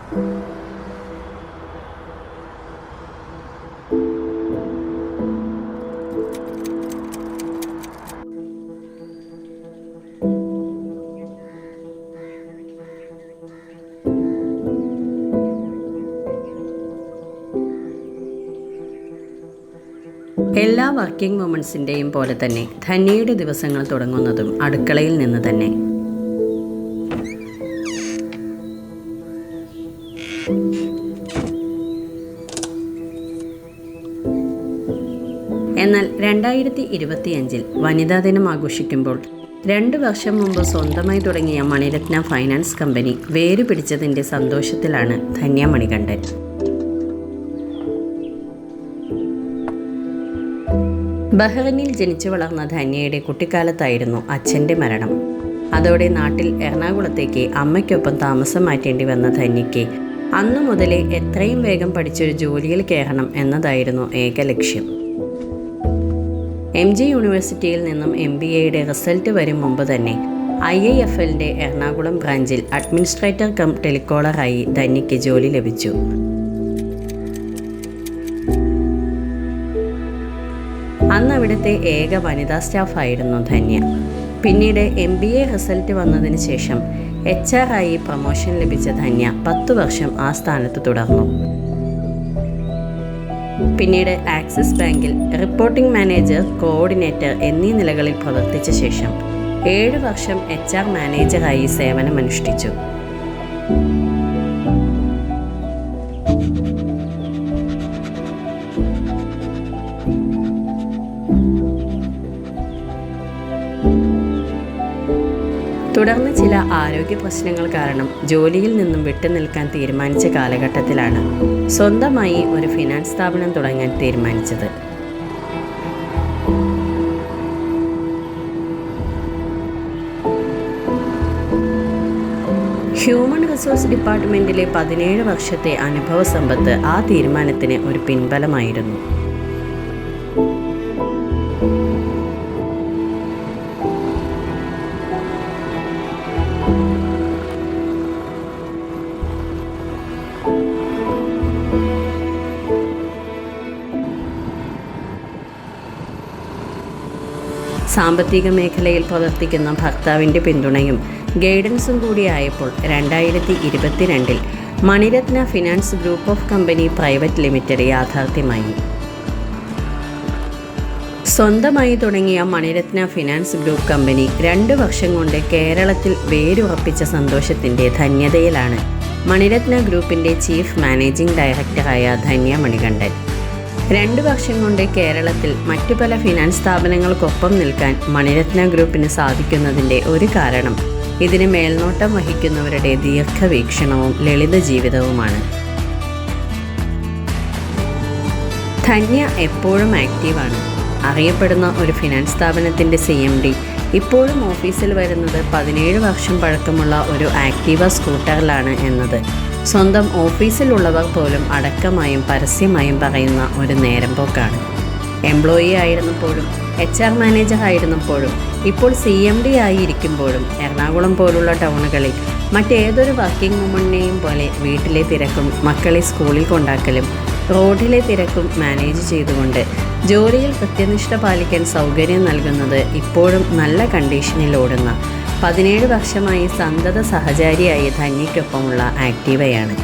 എല്ലാ വർക്കിംഗ് വുമൺസിൻ്റെയും പോലെ തന്നെ ധന്യയുടെ ദിവസങ്ങൾ തുടങ്ങുന്നതും അടുക്കളയിൽ നിന്ന് തന്നെ. എന്നാൽ 2025 വനിതാ ദിനം ആഘോഷിക്കുമ്പോൾ 2 വർഷം മുമ്പ് സ്വന്തമായി തുടങ്ങിയ മണിരത്ന ഫൈനാൻസ് കമ്പനി വേരുപിടിച്ചതിൻ്റെ സന്തോഷത്തിലാണ് ധന്യ മണികണ്ഠൻ. ബഹ്റൈനിൽ ജനിച്ചു വളർന്ന ധന്യയുടെ കുട്ടിക്കാലത്തായിരുന്നു അച്ഛൻ്റെ മരണം. അതോടെ നാട്ടിൽ എറണാകുളത്തേക്ക് അമ്മയ്ക്കൊപ്പം താമസം മാറ്റേണ്ടി വന്ന ധന്യയ്ക്ക് അന്നു മുതലേ എത്രയും വേഗം പഠിച്ചൊരു ജോലിയിൽ കയറണം എന്നതായിരുന്നു ഏക ലക്ഷ്യം. MG യൂണിവേഴ്സിറ്റിയിൽ നിന്നും MBAയുടെ റിസൾട്ട് വരും മുമ്പ് തന്നെ IIFLൻ്റെ എറണാകുളം ബ്രാഞ്ചിൽ അഡ്മിനിസ്ട്രേറ്റർ കം ടെലികോളറായി ധന്യയ്ക്ക് ജോലി ലഭിച്ചു. അന്ന് അവിടുത്തെ ഏക വനിതാ സ്റ്റാഫായിരുന്നു ധന്യ. പിന്നീട് MBA റിസൾട്ട് വന്നതിന് ശേഷം HR ആയി പ്രൊമോഷൻ ലഭിച്ച ധന്യ 10 വർഷം ആ സ്ഥാനത്ത് തുടർന്നു. പിന്നീട് ആക്സിസ് ബാങ്കിൽ റിപ്പോർട്ടിംഗ് മാനേജർ, കോർഡിനേറ്റർ എന്നീ നിലകളിൽ പ്രവർത്തിച്ച ശേഷം 7 വർഷം HR മാനേജറായി സേവനമനുഷ്ഠിച്ചു. തുടർന്ന് ചില ആരോഗ്യ പ്രശ്നങ്ങൾ കാരണം ജോലിയിൽ നിന്നും വിട്ടുനിൽക്കാൻ തീരുമാനിച്ച കാലഘട്ടത്തിലാണ് സ്വന്തമായി ഒരു ഫിനാൻസ് സ്ഥാപനം തുടങ്ങാൻ തീരുമാനിച്ചത്. ഹ്യൂമൻ റിസോഴ്സ് ഡിപ്പാർട്ട്മെൻറ്റിലെ 17 വർഷത്തെ അനുഭവ സമ്പത്ത് ആ തീരുമാനത്തിന് ഒരു പിൻബലമായിരുന്നു. സാമ്പത്തിക മേഖലയിൽ പ്രവർത്തിക്കുന്ന ഭർത്താവിൻ്റെ പിന്തുണയും ഗൈഡൻസും കൂടിയായപ്പോൾ 2022 Maniratna finance group of company private limited യാഥാർത്ഥ്യമായി. സ്വന്തമായി തുടങ്ങിയ മണിരത്ന ഫിനാൻസ് ഗ്രൂപ്പ് കമ്പനി 2 വർഷം കൊണ്ട് കേരളത്തിൽ വേരുറപ്പിച്ച സന്തോഷത്തിൻ്റെ ധന്യതയിലാണ് മണിരത്ന ഗ്രൂപ്പിൻ്റെ ചീഫ് മാനേജിംഗ് ഡയറക്ടറായ ധന്യ മണികണ്ഠൻ. 2 വർഷം കൊണ്ട് കേരളത്തിൽ മറ്റു പല ഫിനാൻസ് സ്ഥാപനങ്ങൾക്കൊപ്പം നിൽക്കാൻ മണിരത്ന ഗ്രൂപ്പിന് സാധിക്കുന്നതിൻ്റെ ഒരു കാരണം ഇതിന് മേൽനോട്ടം വഹിക്കുന്നവരുടെ ദീർഘവീക്ഷണവും ലളിത ജീവിതവുമാണ്. ധന്യ എപ്പോഴും ആക്റ്റീവാണ്. അറിയപ്പെടുന്ന ഒരു ഫിനാൻസ് സ്ഥാപനത്തിൻ്റെ CMD ഇപ്പോഴും ഓഫീസിൽ വരുന്നത് 17 വർഷം പഴക്കമുള്ള ഒരു ആക്റ്റീവ സ്കൂട്ടറിലാണ് എന്നത് സ്വന്തം ഓഫീസിലുള്ളവർ പോലും അടക്കമായും പരസ്യമായും പറയുന്ന ഒരു നേരം പോക്കാണ്. എംപ്ലോയി ആയിരുന്നപ്പോഴും HR മാനേജർ ആയിരുന്നപ്പോഴും ഇപ്പോൾ CMD ആയിരിക്കുമ്പോഴും എറണാകുളം പോലുള്ള ടൗണുകളിൽ മറ്റേതൊരു വർക്കിംഗ് വുമണിനെയും പോലെ വീട്ടിലെ തിരക്കും മക്കളെ സ്കൂളിൽ കൊണ്ടാക്കലും റോഡിലെ തിരക്കും മാനേജ് ചെയ്തുകൊണ്ട് ജോലിയിൽ കൃത്യനിഷ്ഠ പാലിക്കാൻ സൗകര്യം നൽകുന്നത് ഇപ്പോഴും നല്ല കണ്ടീഷനിൽ ഓടുന്ന 17 വർഷമായി സന്തത സഹചാരിയായ ധന്യയ്ക്കൊപ്പമുള്ള ആക്റ്റീവയാണ്.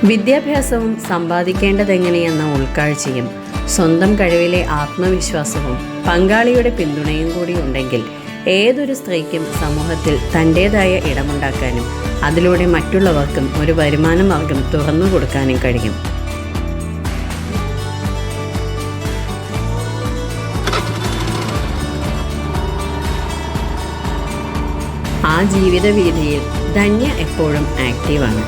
വിദ്യാഭ്യാസവും സമ്പാദിക്കേണ്ടതെങ്ങനെയെന്ന ഉൾക്കാഴ്ചയും സ്വന്തം കഴിവിലെ ആത്മവിശ്വാസവും പങ്കാളിയുടെ പിന്തുണയും കൂടി ഉണ്ടെങ്കിൽ ഏതൊരു സ്ത്രീക്കും സമൂഹത്തിൽ തൻ്റേതായ ഇടമുണ്ടാക്കാനും അതിലൂടെ മറ്റുള്ളവർക്കും ഒരു വരുമാന മാർഗം തുറന്നു കൊടുക്കാനും കഴിയും. ആ ജീവിത വീഥിയിൽ ധന്യ എപ്പോഴും ആക്റ്റീവാണ്.